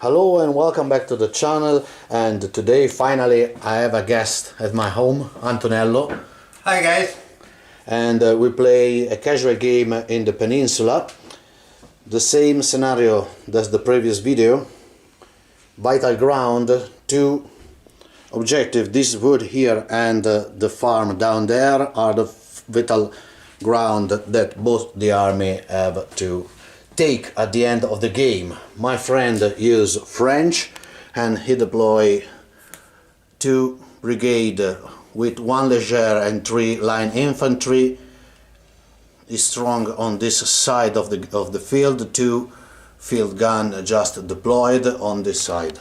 Hello and welcome back to the channel, and today finally I have a guest at my home, Antonello. Hi guys! And we play a casual game in the Peninsula. The same scenario as the previous video. Vital ground, two objectives. This wood here and the farm down there are the vital ground that both the army have to take at the end of the game. My friend uses French and he deploy 2 brigade with 1 leger and 3 line infantry. Is strong on this side of the field, 2 field gun just deployed on this side.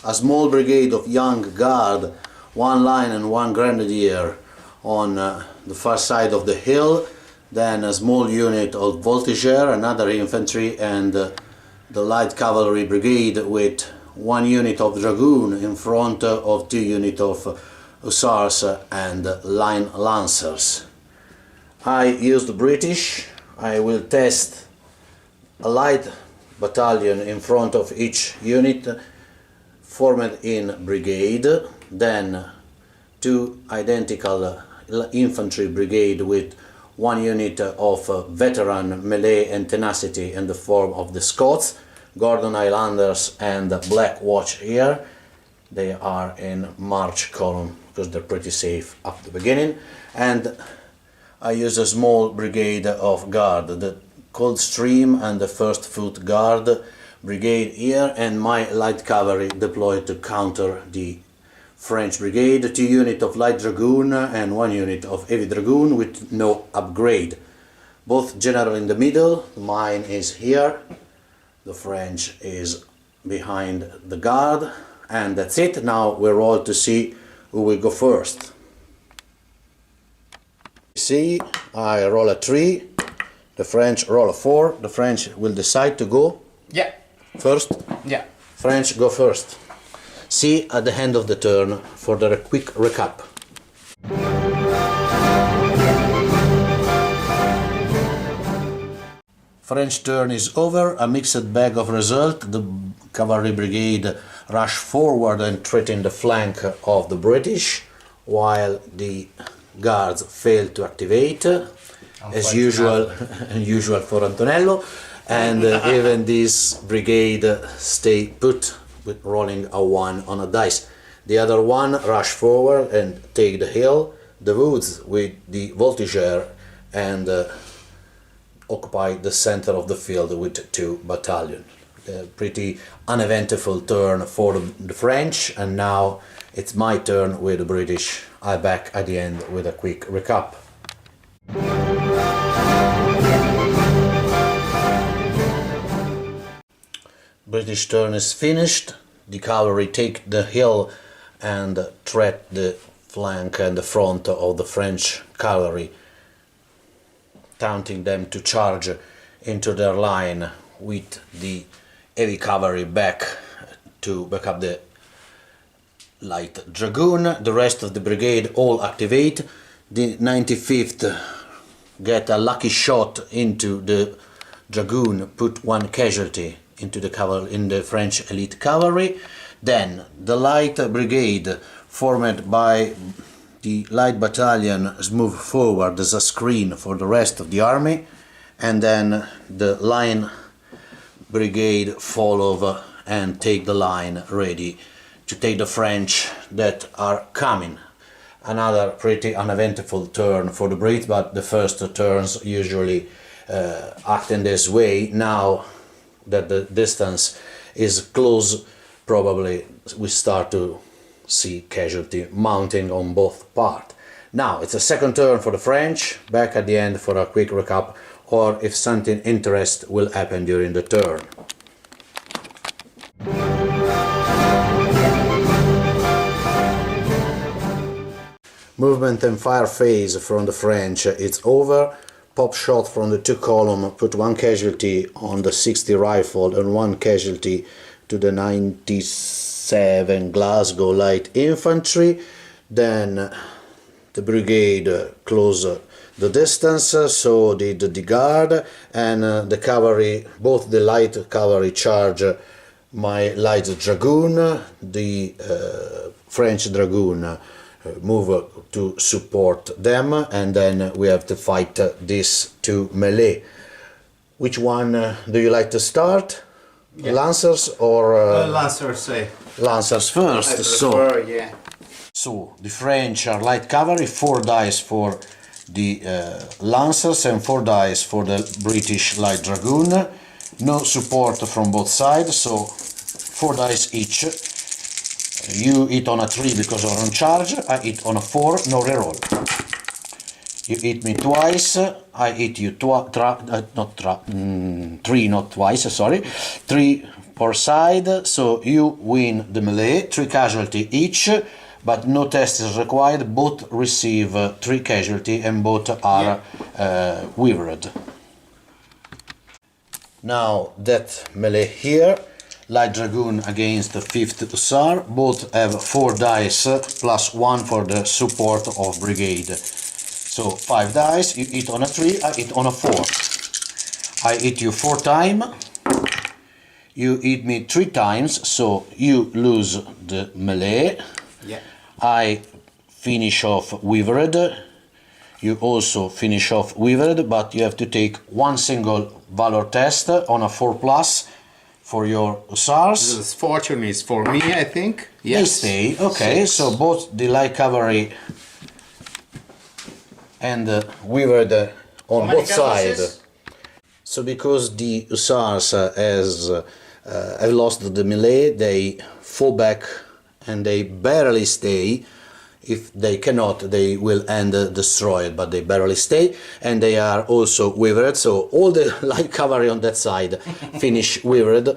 A small brigade of young guard, 1 line and 1 grenadier on the far side of the hill. Then a small unit of voltigeur, another infantry, and the light cavalry brigade with 1 unit of dragoon in front of 2 units of hussars and line lancers. I use the British. I will test a light battalion in front of each unit formed in brigade, then 2 identical infantry brigade with 1 unit of veteran melee and tenacity in the form of the Scots, Gordon Highlanders and Black Watch here. They are in march column because they're pretty safe up the beginning. And I use a small brigade of guard, the Coldstream and the First Foot Guard brigade here, and my light cavalry deployed to counter the French brigade, 2 units of Light Dragoon and 1 unit of Heavy Dragoon with no upgrade. Both general in the middle, mine is here, the French is behind the guard, and that's it. Now we roll to see who will go first. See, I roll a 3, the French roll a 4, the French will decide to go first? Yeah. French go first. See at the end of the turn for the quick recap. French turn is over, a mixed bag of result. The cavalry brigade rush forward and threaten the flank of the British, while the guards fail to activate, as usual, usual for Antonello, and even this brigade stay put with rolling a 1 on a dice. The other one rush forward and take the hill, the woods with the voltigeur, and occupy the center of the field with 2 battalions. Pretty uneventful turn for the French, and now it's my turn with the British. I'm back at the end with a quick recap. British turn is finished. The cavalry take the hill and threat the flank and the front of the French cavalry, taunting them to charge into their line with the heavy cavalry back to back up the light dragoon. The rest of the brigade all activate. The 95th get a lucky shot into the dragoon, put 1 casualty into the cavalry in the French elite cavalry. Then the light brigade formed by the light battalion move forward as a screen for the rest of the army, and then the line brigade follow and take the line ready to take the French that are coming. Another pretty uneventful turn for the Brits, but the first turns usually act in this way. Now that the distance is close, probably we start to see casualty mounting on both parts. Now it's a second turn for the French, back at the end for a quick recap, or if something interesting will happen during the turn. Movement and fire phase from the French, it's over. Pop shot from the 2 column, put 1 casualty on the 60 rifle and 1 casualty to the 97 Glasgow light infantry. Then the brigade close the distance, so did the guard, and the cavalry, both the light cavalry charge my Light Dragoon, the French Dragoon, move to support them, and then we have to fight these two melee. Which one do you like to start? Yeah. Lancers or Lancers? Lancers first. I prefer, yeah. So the French are light cavalry, 4 dice for the Lancers and 4 dice for the British Light Dragoon. No support from both sides, so 4 dice each. You hit on a 3 because you're on charge, I hit on a 4, no reroll. You hit me twice, I hit you 3, not twice, sorry. 3 per side, so you win the melee, 3 casualty each, but no test is required, both receive 3 casualty and both are weavered. Now that melee here, Light Dragoon against the 5th Hussar, both have 4 dice plus 1 for the support of brigade. So 5 dice, you hit on a 3, I hit on a 4. I hit you 4 times, you hit me 3 times, so you lose the melee. Yeah. I finish off weavered. You also finish off weavered, but you have to take 1 single valor test on a 4+ for your hussars. This fortune is for me, I think. Yes. They stay, okay, 6. So both the light cavalry and weavered on both sides. So because the hussars have lost the melee, they fall back and they barely stay. If they cannot, they will end destroyed, but they barely stay, and they are also weavered, so all the light cavalry on that side finish weavered,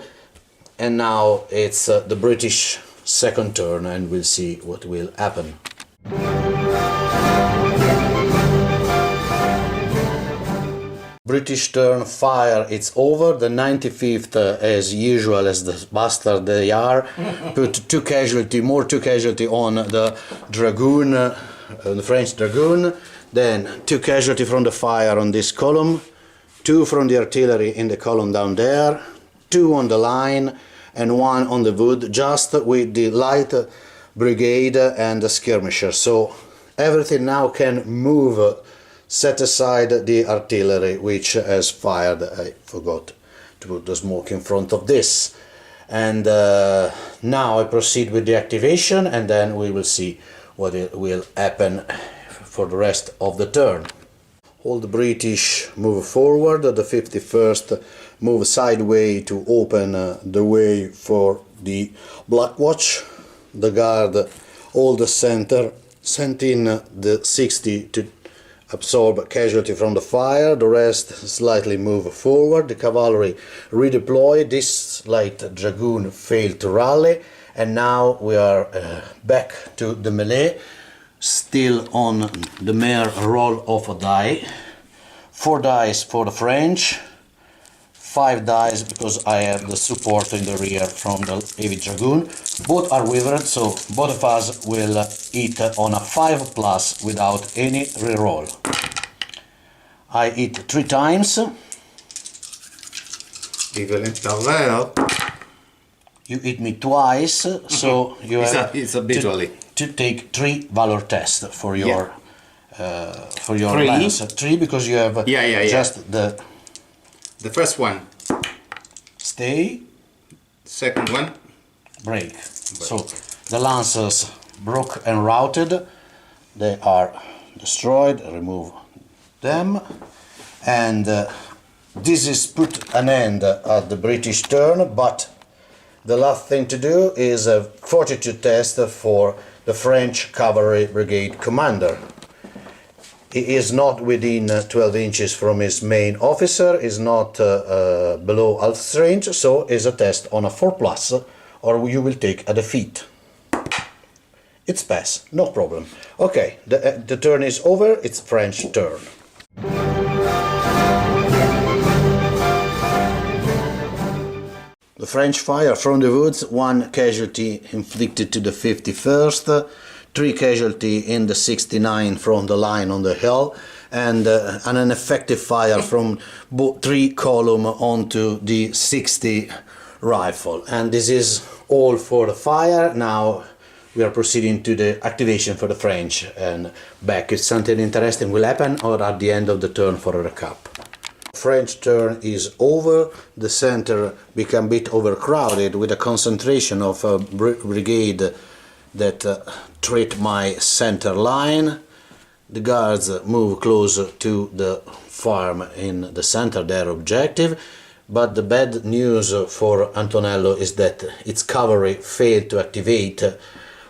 and now it's the British second turn, and we'll see what will happen. British turn fire, it's over. The 95th, as usual, as the bastard they are, put 2 casualty, more 2 casualty on the Dragoon, the French Dragoon, then 2 casualty from the fire on this column, 2 from the artillery in the column down there, 2 on the line, and 1 on the wood, just with the light brigade and the skirmisher. So everything now can move. Set aside the artillery, which has fired. I forgot to put the smoke in front of this. And now I proceed with the activation, and then we will see what will happen for the rest of the turn. All the British move forward, the 51st move sideways to open the way for the Black Watch. The guard, all the center, sent in the 60 to absorb casualty from the fire, the rest slightly move forward, the cavalry redeploy, this Light Dragoon failed to rally, and now we are back to the melee, still on the mere roll of a die. 4 dice for the French, 5 dice because I have the support in the rear from the Heavy Dragoon. Both are weavered, so both of us will hit on a 5+ without any reroll. I hit 3 times. You hit me twice, so you have to take 3 valor tests for your lance. 3 because you have just the first one. Stay. Second one. Break. So the lancers broke and routed. They are destroyed. Remove them. And this is put an end at the British turn, but the last thing to do is a fortitude test for the French Cavalry Brigade commander. He is not within 12 inches from his main officer, is not below altitude range, so is a test on a 4+, or you will take a defeat. It's pass, no problem. Okay, the turn is over, it's French turn. The French fire from the woods, 1 casualty inflicted to the 51st, 3 casualty in the 69 from the line on the hill, and an effective fire from 3 column onto the 60 rifle. And this is all for the fire. Now we are proceeding to the activation for the French and back. If something interesting will happen or at the end of the turn for a recap. French turn is over. The center became a bit overcrowded with a concentration of a brigade that treat my center line. The guards move closer to the farm in the center, their objective. But the bad news for Antonello is that its cavalry failed to activate,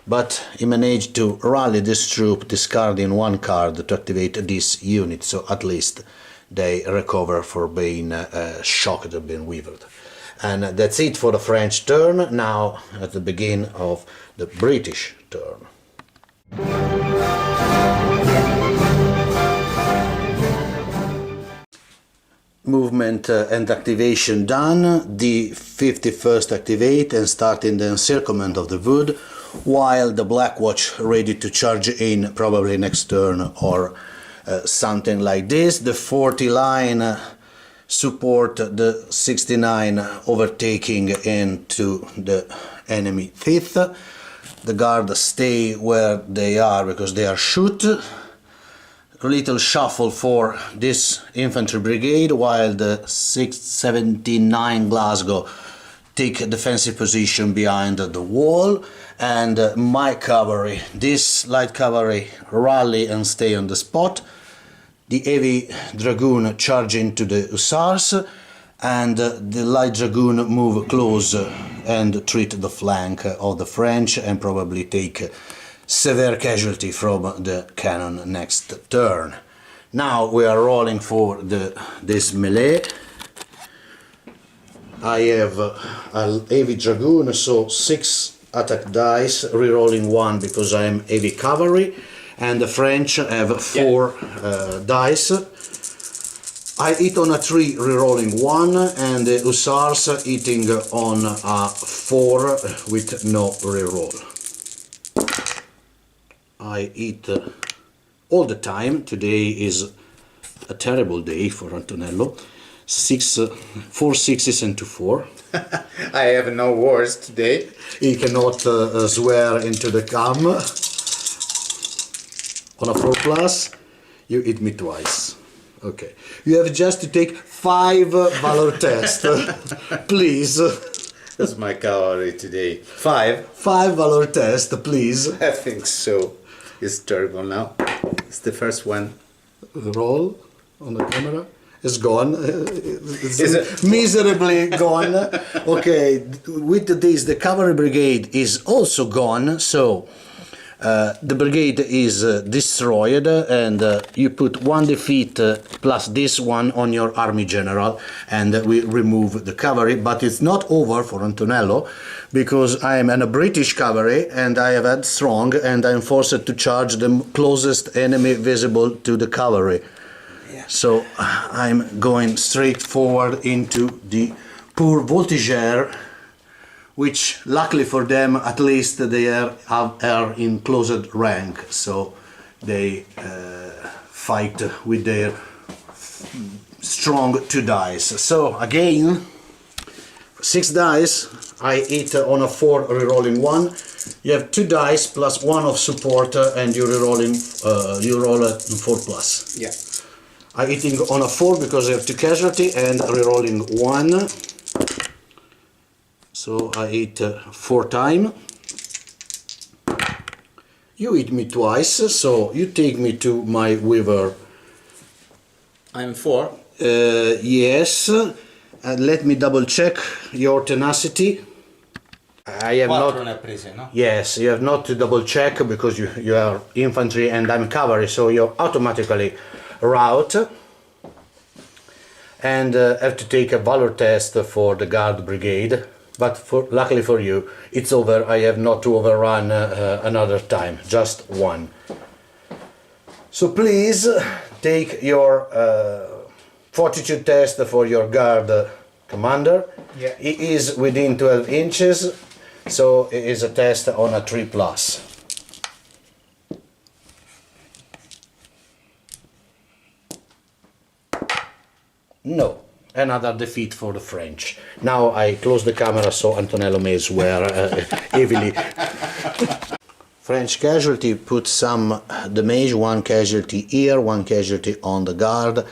but he managed to rally this troop, discarding one card to activate this unit, so at least they recover for being shocked and being withered. And that's it for the French turn. Now at the beginning of the British turn. Movement and activation done. The 51st activate and starting the encirclement of the wood, while the Black Watch ready to charge in probably next turn or something like this. The 40 line support the 69 overtaking into the enemy teeth. The guard stay where they are because they are shoot. A little shuffle for this infantry brigade, while the 679 Glasgow take a defensive position behind the wall, and my cavalry, this light cavalry, rally and stay on the spot. The heavy dragoon charge into the hussars, and the light dragoon move close and treat the flank of the French and probably take severe casualty from the cannon next turn. Now we are rolling for this melee. I have a heavy dragoon, so 6 attack dice, rerolling 1 because I am heavy cavalry, and the French have 4 dice. I hit on a 3, rerolling 1, and the hussars hitting on a 4 with no reroll. I eat all the time. Today is a terrible day for Antonello. 4 6s and 2 4. I have no words today. He cannot swear into the cam. On a 4 plus, you hit me twice. Okay. You have just to take 5 valor tests. Please. That's my cavalry today. 5? 5 valor tests, please. I think so. It's terrible now. It's the first one. The roll on the camera is gone. Is it? Miserably gone. Okay, with this, the cavalry brigade is also gone. So the brigade is destroyed, and you put 1 defeat plus this one on your army general, and we remove the cavalry. But it's not over for Antonello, because I am in a British cavalry and I have had strong, and I am forced to charge the closest enemy visible to the cavalry. Yeah. So I'm going straight forward into the poor voltigeur, which luckily for them at least they are in closed rank, so they fight with their strong 2 dice. So again, 6 dice. I hit on a 4, rerolling 1. You have 2 dice plus 1 of support, and you you roll a 4 plus. Yeah. I'm hitting on a 4 because I have 2 casualty and rerolling 1. So I hit 4 times. You hit me twice, so you take me to my weaver. I'm 4. Yes. Let me double check your tenacity. I have not. Prese, no? Yes, you have not to double check because you are infantry and I'm cavalry, so you're automatically rout. And have to take a valor test for the guard brigade. But luckily for you, it's over. I have not to overrun another time, just 1. So please take your fortitude test for your guard commander. Yeah. He is within 12 inches, so it is a test on a 3 plus. No. another defeat for the French. Now I close the camera so Antonello may swear heavily. French casualty put some damage, one casualty here, one casualty on the guard.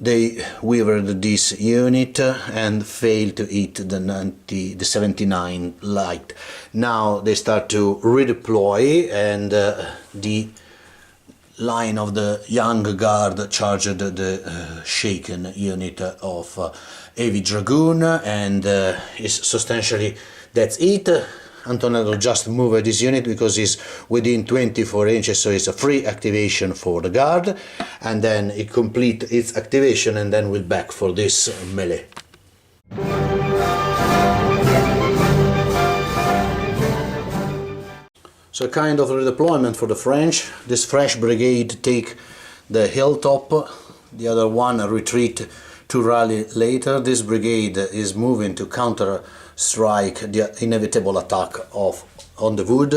They weavered this unit and failed to hit the 79 light. Now they start to redeploy, and the line of the young guard charged the shaken unit of Heavy Dragoon, and is substantially that's it. Antonello just moved this unit because it's within 24 inches, so it's a free activation for the guard, and then it complete its activation and then we'll back for this melee. So a kind of redeployment for the French. This fresh brigade take the hilltop, the other one retreat to rally later. This brigade is moving to counter strike the inevitable attack on the wood.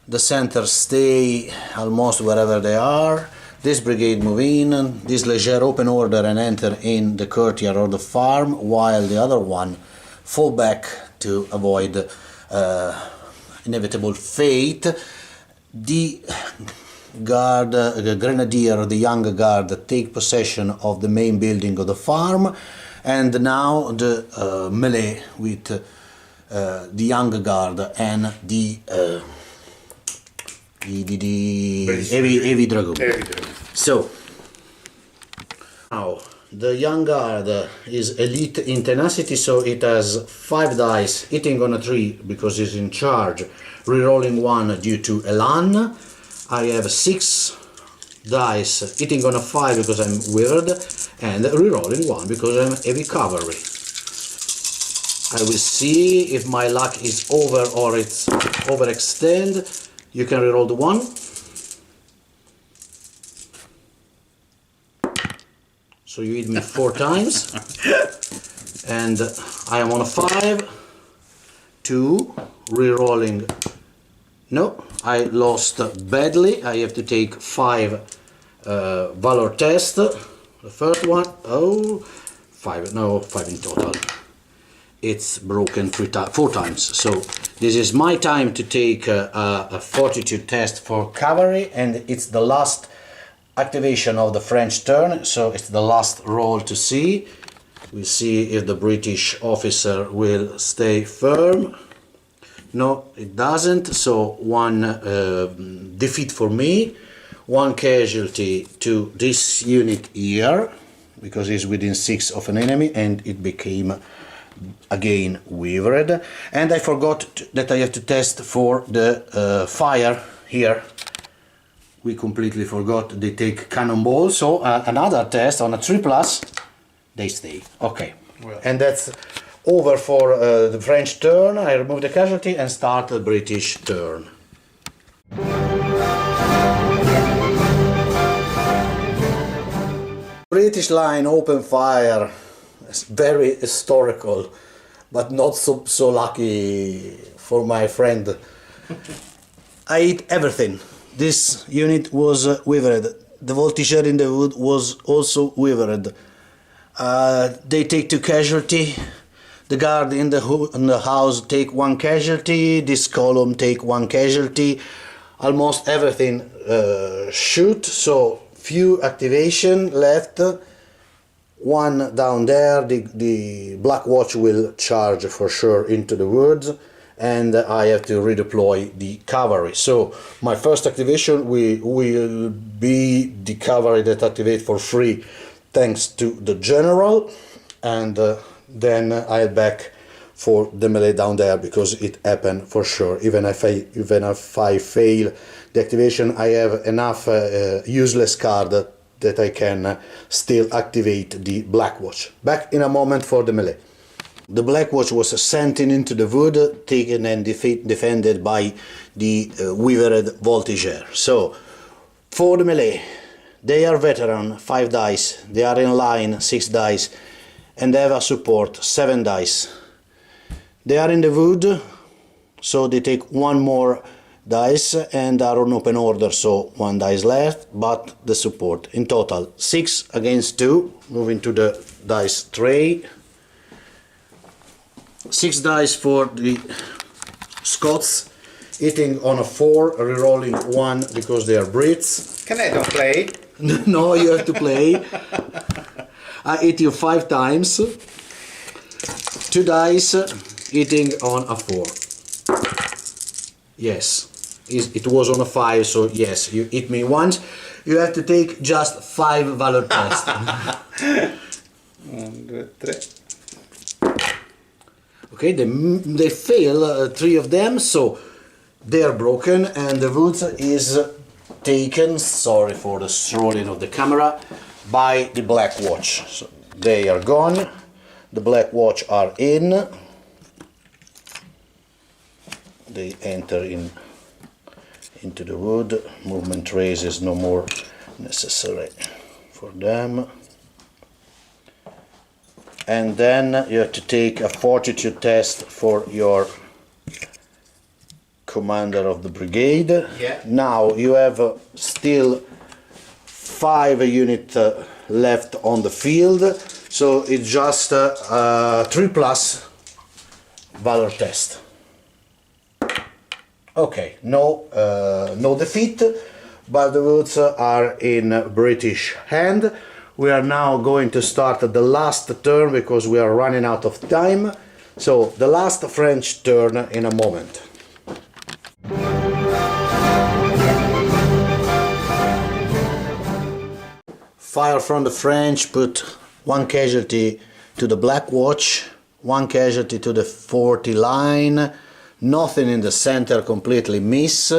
The center stay almost wherever they are. This brigade move in, this Leger open order and enter in the courtyard or the farm, while the other one fall back to avoid inevitable fate. The guard, the grenadier, the young guard take possession of the main building of the farm, and now the melee with the young guard and the heavy dragoon. So now the young guard is elite in tenacity, so it has 5 dice hitting on a 3 because it's in charge, rerolling 1 due to elan. I have 6 dice hitting on a 5 because I'm weird, and rerolling 1 because I'm heavy cavalry. I will see if my luck is over or it's overextend. You can reroll the 1. So you hit me 4 times, and I am on a 5. 2, rerolling. No, I lost badly. I have to take 5 valor test. The first one, 5, no, 5 in total. It's broken 4 times. So this is my time to take a fortitude test for cavalry, and it's the last activation of the French turn, so it's the last roll to see. We'll see if the British officer will stay firm. No, it doesn't, so 1 defeat for me, 1 casualty to this unit here, because it's within 6 of an enemy, and it became again weavered. And I forgot that I have to test for the fire here. We completely forgot they take cannonball, so another test on a 3+, they stay. Okay, well. And that's over for the French turn. I remove the casualty and start the British turn. British line open fire. It's very historical, but not so lucky for my friend. I hit everything. This unit was weavered. The voltigeur in the wood was also weavered. They take 2 casualty. The guard in the house take 1 casualty. This column take 1 casualty. Almost everything shoot. So few activation left. 1 down there. The Black Watch will charge for sure into the woods, and I have to redeploy the cavalry. So my first activation will be the cavalry that activate for free thanks to the general, and then I'll back for the melee down there because it happened for sure. Even if I fail the activation, I have enough useless card that I can still activate the Black Watch. Back in a moment for the melee. The Black Watch was sent into the wood, taken and defended by the weavered voltigeur. So, for the melee, they are veteran, 5 dice, they are in line, 6 dice, and they have a support, 7 dice. They are in the wood, so they take 1 more dice and are on open order, so 1 dice left, but the support. In total, 6 against 2. Moving to the dice tray. 6 dice for the Scots, hitting on a 4, re-rolling 1 because they are Brits. Can I don't play? No, you have to play. I hit you 5 times. 2 dice, hitting on a 4. Yes. It was on a 5, so yes, you hit me once. You have to take just 5 valor tests. 1, 2, 3. Okay, they fail 3 of them, so they are broken, and the wood is taken, sorry for the rolling of the camera, by the black watch. So they are gone, the black watch are in, they enter into the wood. Movement trace is no more necessary for them. And then you have to take a fortitude test for your commander of the brigade. Yeah. Now you have still 5 units left on the field, so it's just 3 plus valor test. Okay, no defeat, but the woods are in British hand. We are now going to start the last turn because we are running out of time. So the last French turn in a moment. Fire from the French, put 1 casualty to the Black Watch, 1 casualty to the 40 line, nothing in the center, completely miss,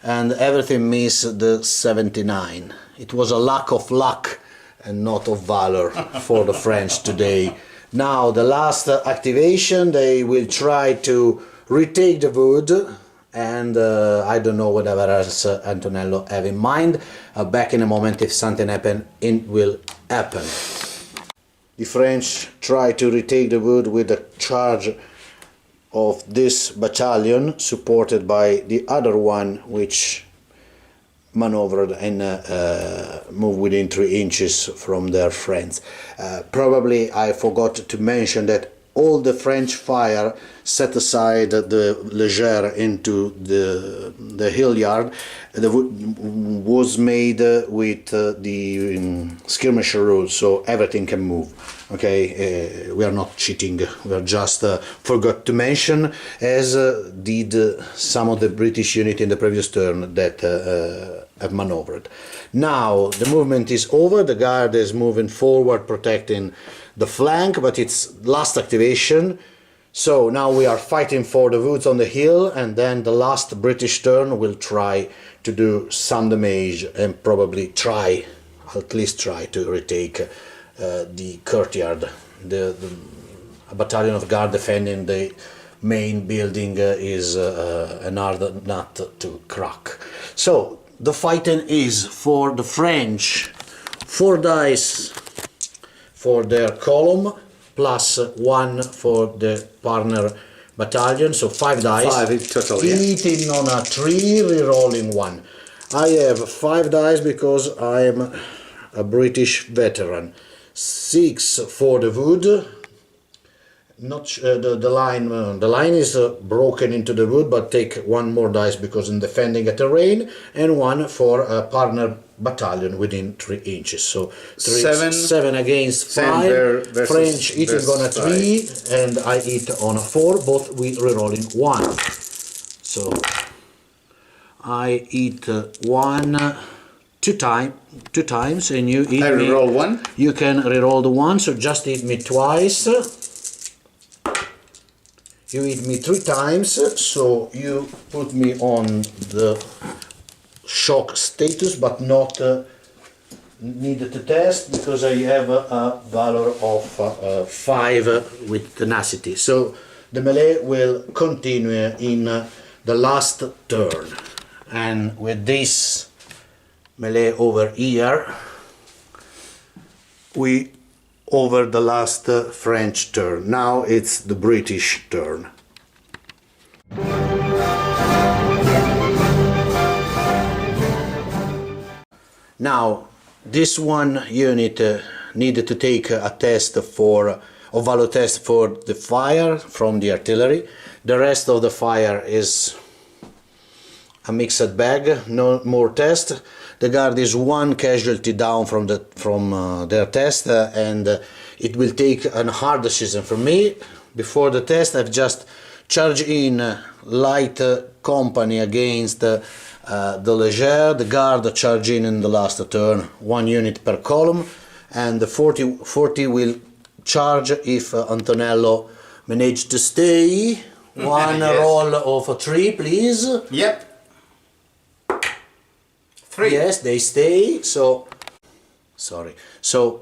and everything miss the 79. It was a lack of luck and not of valor for the French today. Now the last activation, they will try to retake the wood, and I don't know whatever else Antonello have in mind. Back in a moment, if something happen, it will happen. The French try to retake the wood with a charge of this battalion, supported by the other one, which maneuvered and moved within 3 inches from their friends. Probably I forgot to mention that all the French fire set aside the Legere into the hill yard was made with the skirmisher rules, so everything can move. Okay, we are not cheating, we are just forgot to mention, as did some of the British unit in the previous turn that have maneuvered. Now the movement is over, the guard is moving forward protecting the flank, but it's last activation. So now we are fighting for the woods on the hill, and then the last British turn will try to do some damage and probably try, at least try to retake the courtyard. The battalion of guard defending the main building is an hard nut to crack. So the fighting is for the French, 4 dice for their column, plus 1 for the partner battalion, so 5 dice. 5 in total, yeah. Hitting on a 3, re-rolling 1. I have 5 dice because I am a British veteran. 6 for the wood. Not the line is broken into the wood, but take 1 more dice because in defending a terrain, and 1 for a partner battalion within 3 inches. So 7 against 5. French hitting on a 3 and I hit on a 4, both with re-rolling 1. So I hit 1 2 times, and you hit I re-roll 1. You can re-roll the 1, so just hit me twice. You hit me 3 times, so you put me on the shock status, but not needed to test because I have a valor of 5 with tenacity. So the melee will continue in the last turn, and with this melee over here, we over the last French turn. Now it's the British turn. Now, this one unit needed to take a test for a value test for the fire from the artillery. The rest of the fire is a mixed bag, no more test. The guard is one casualty down from their test, and it will take a hard decision for me. Before the test, I've just charged in light company against the Leger. The guard charge in the last turn, 1 unit per column, and the 40 will charge if Antonello manage to stay. One Yes. roll of a 3, please. Yep. 3. Yes, they stay. So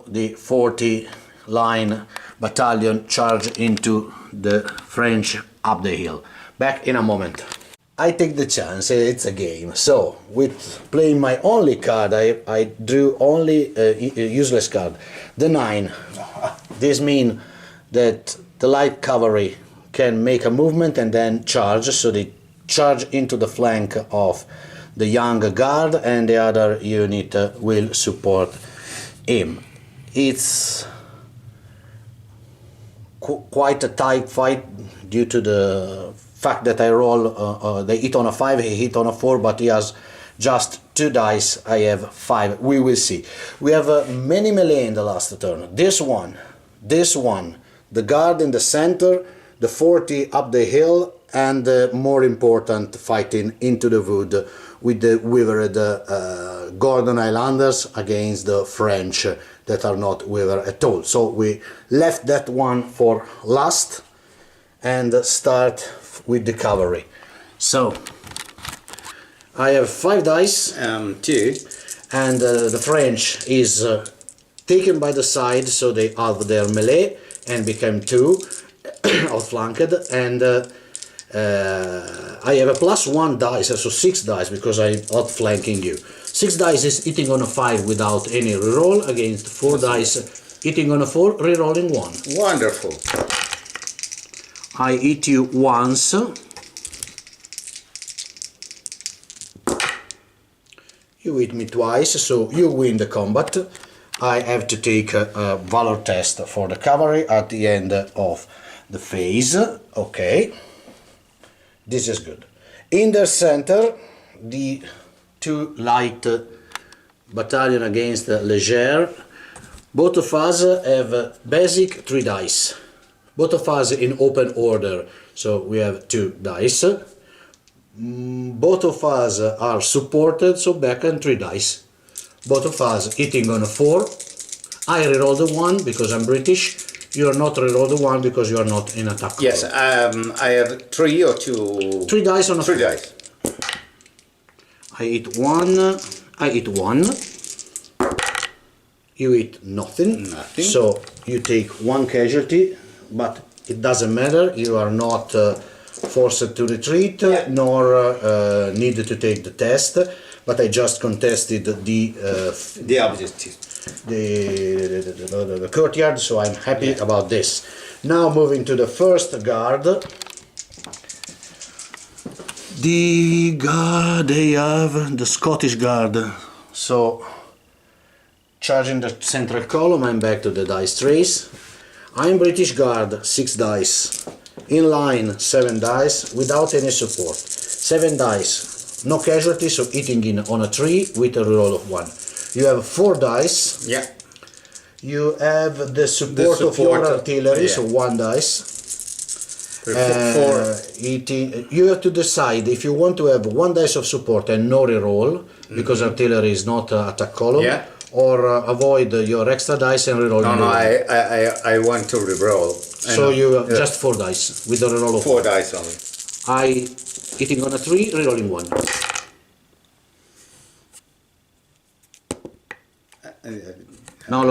the 40 line battalion charge into the French up the hill. Back in a moment. I take the chance, it's a game. So, with playing my only card, I drew only a useless card, the 9. This means that the light cavalry can make a movement and then charge, so they charge into the flank of the young guard, and the other unit will support him. It's quite a tight fight due to the fact that I roll, they hit on a 5, he hit on a 4, but he has just 2 dice, I have 5, we will see. We have many melee in the last turn. This one, the guard in the center, the 40 up the hill, and more important, fighting into the wood with the withered Gordon Highlanders against the French that are not withered at all. So we left that one for last and start with the cavalry. So I have 5 dice, 2. and the French is taken by the side, so they have their melee and become 2 outflanked, and I have a +1 dice, so 6 dice, because I'm outflanking you. 6 dice is hitting on a 5 without any reroll, against 4 dice hitting on a 4, rerolling 1. Wonderful. I hit you once. You hit me twice, so you win the combat. I have to take a valor test for the cavalry at the end of the phase. Okay. This is good. In the center, the 2 light battalion against the Leger. Both of us have basic 3 dice. Both of us in open order, so we have 2 dice. Both of us are supported, so back and 3 dice. Both of us hitting on a 4. I reroll the 1 because I'm British. You are not reroll the 1 because you are not in attack. Yes, I have 3 or 2. 3 dice on a 3 4. dice. I hit 1. I hit 1. You hit nothing. Nothing. So you take 1 casualty, but it doesn't matter. You are not forced to retreat, nor needed to take the test. But I just contested The objective. the courtyard, so I'm happy about this. Now moving to the first guard. The guard, they have the Scottish Guard. So charging the central column, I'm back to the dice trace. I'm British Guard, 6 dice. In line, 7 dice, without any support. 7 dice, no casualties, so hitting in on a 3 with a roll of 1. You have 4 dice. Yeah. You have the support of your artillery, so 1 dice. You have to decide if you want to have 1 dice of support and no reroll, because artillery is not attack column, or avoid your extra dice and reroll. No, I want to reroll. So you have just 4 dice with a reroll of 4 dice only. I hitting on a 3, rerolling 1. Now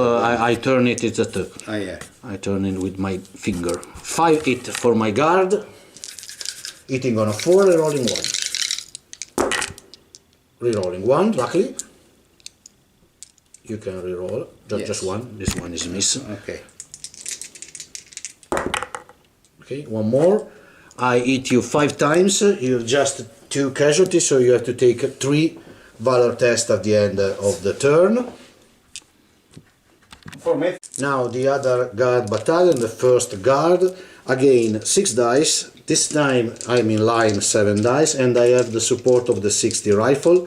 I turn it, it's a tuck. Oh yeah. I turn it with my finger. 5 hit for my guard. Hitting on a 4, rerolling 1. Rerolling 1, luckily. You can reroll, just 1. This one is missing. Okay. Okay, 1 more. I hit you 5 times. You have just 2 casualties, so you have to take 3 valor test at the end of the turn. For me. Now the other guard battalion, the first guard, again 6 dice. This time I'm in line 7 dice, and I have the support of the 60 rifle,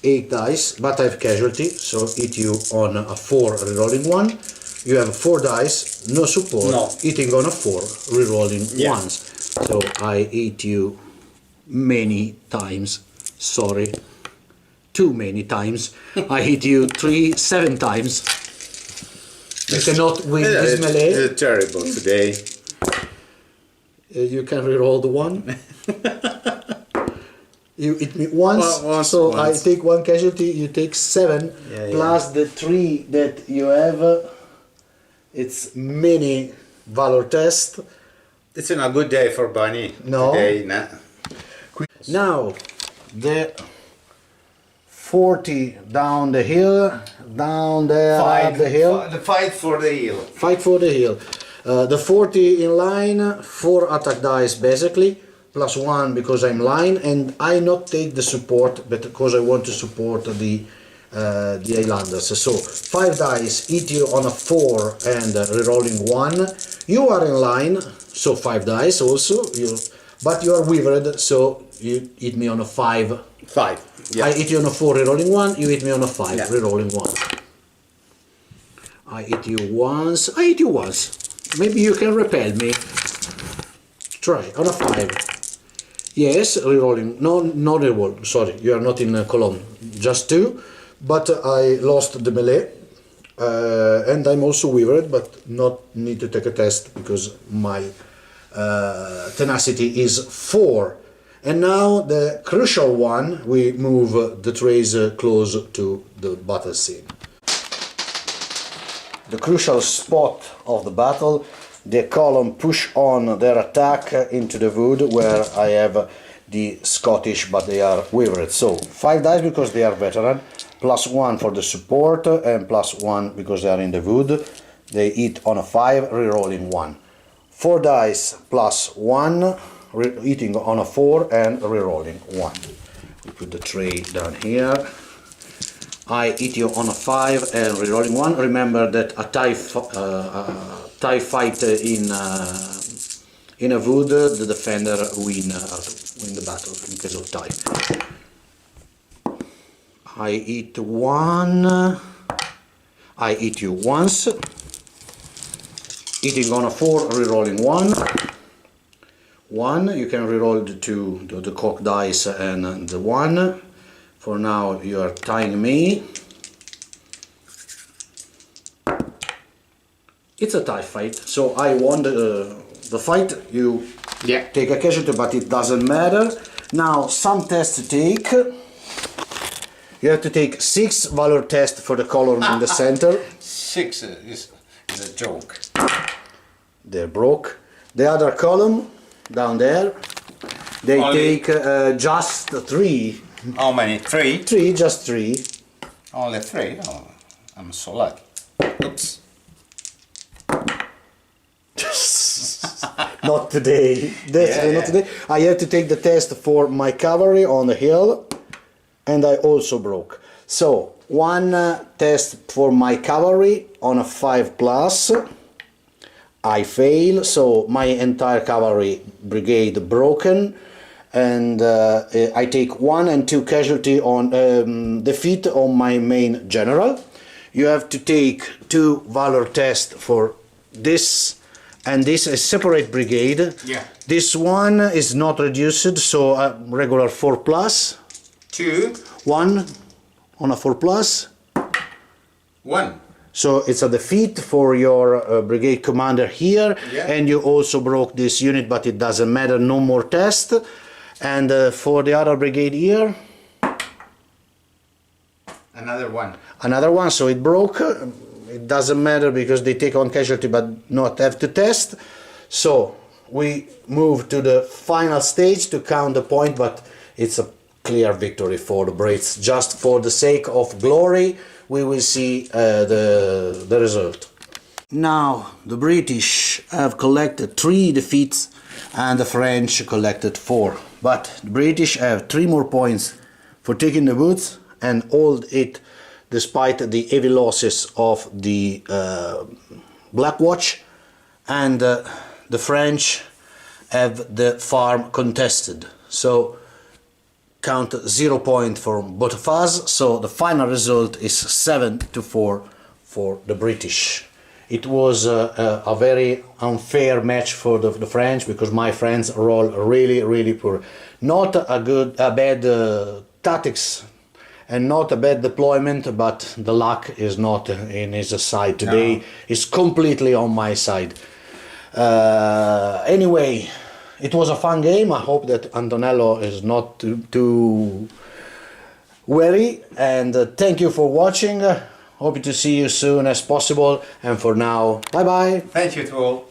8 dice, but I have casualty, so hit you on a 4 rerolling 1. You have 4 dice, no support, no. hitting on a 4, rerolling once. So I hit you many times, sorry, too many times. I hit you 7 times. You cannot win this melee. It's terrible today. You can reroll the 1. You hit me once, once. I take 1 casualty, you take 7, plus the 3 that you have. It's mini valor test. It's not a good day for Bunny. No. Today, nah. Now, the 40 down the hill, down there up the hill. The fight for the hill. Fight for the hill. The 40 in line, 4 attack dice basically, plus 1 because I'm line, and I not take the support because I want to support the islanders. So 5 dice, hit you on a 4 and rerolling 1. You are in line, so 5 dice also, but you are withered, so you hit me on a 5. 5. Yeah. I hit you on a 4, rerolling 1, you hit me on a 5, rerolling 1. I hit you once, Maybe you can repel me. Try, on a 5. Yes, rerolling, no reroll, sorry, you are not in column, just 2. But I lost the melee, and I'm also withered, but not need to take a test because my tenacity is 4. And now the crucial one, we move the trace close to the battle scene. The crucial spot of the battle, the column push on their attack into the wood where I have the Scottish, but they are withered. So 5 dice because they are veteran, plus 1 for the support, and plus 1 because they are in the wood. They hit on a 5, rerolling 1. 4 dice plus 1, hitting on a 4 and rerolling 1. We put the tray down here. I hit you on a 5 and rerolling 1. Remember that a tie fight in a wood, the defender win the battle in case of tie. I hit 1. I hit you once. Hitting on a 4, rerolling 1. 1. You can reroll the 2, the cock dice and the 1. For now, you are tying me. It's a tie fight, so I won the fight. You take a casualty, but it doesn't matter. Now, some tests to take. You have to take 6 valor tests for the column in the center. 6 is a joke. They're broke. The other column down there, they take just 3. How many? 3? 3, just 3. Only 3? Oh, I'm so lucky. Oops. Not today. Definitely not today. I have to take the test for my cavalry on the hill, and I also broke. So 1 test for my cavalry on a 5 plus. I fail, so my entire cavalry brigade broken, and I take 1 and 2 casualty on defeat on my main general. You have to take 2 valor tests for this, and this is separate brigade. Yeah. This one is not reduced, so a regular 4 plus. 2. 1 on a 4 plus. 1. So it's a defeat for your brigade commander here, and you also broke this unit, but it doesn't matter, no more test. And for the other brigade here, another 1. Another 1, so it broke. It doesn't matter because they take 1 casualty but not have to test. So we move to the final stage to count the point, but it's a clear victory for the Brits. Just for the sake of glory, we will see the result. Now the British have collected 3 defeats and the French collected 4. But the British have 3 more points for taking the woods and hold it despite the heavy losses of the Black Watch, and the French have the farm contested. So count 0 point for both of us, so the final result is 7-4 for the British. It was a very unfair match for the French, because my friends roll really poor. Not a bad tactics and not a bad deployment, but the luck is not in his side today. No. It's completely on my side. Anyway, it was a fun game. I hope that Antonello is not too wary, and thank you for watching. Hope to see you soon as possible, and for now, bye bye. Thank you to all.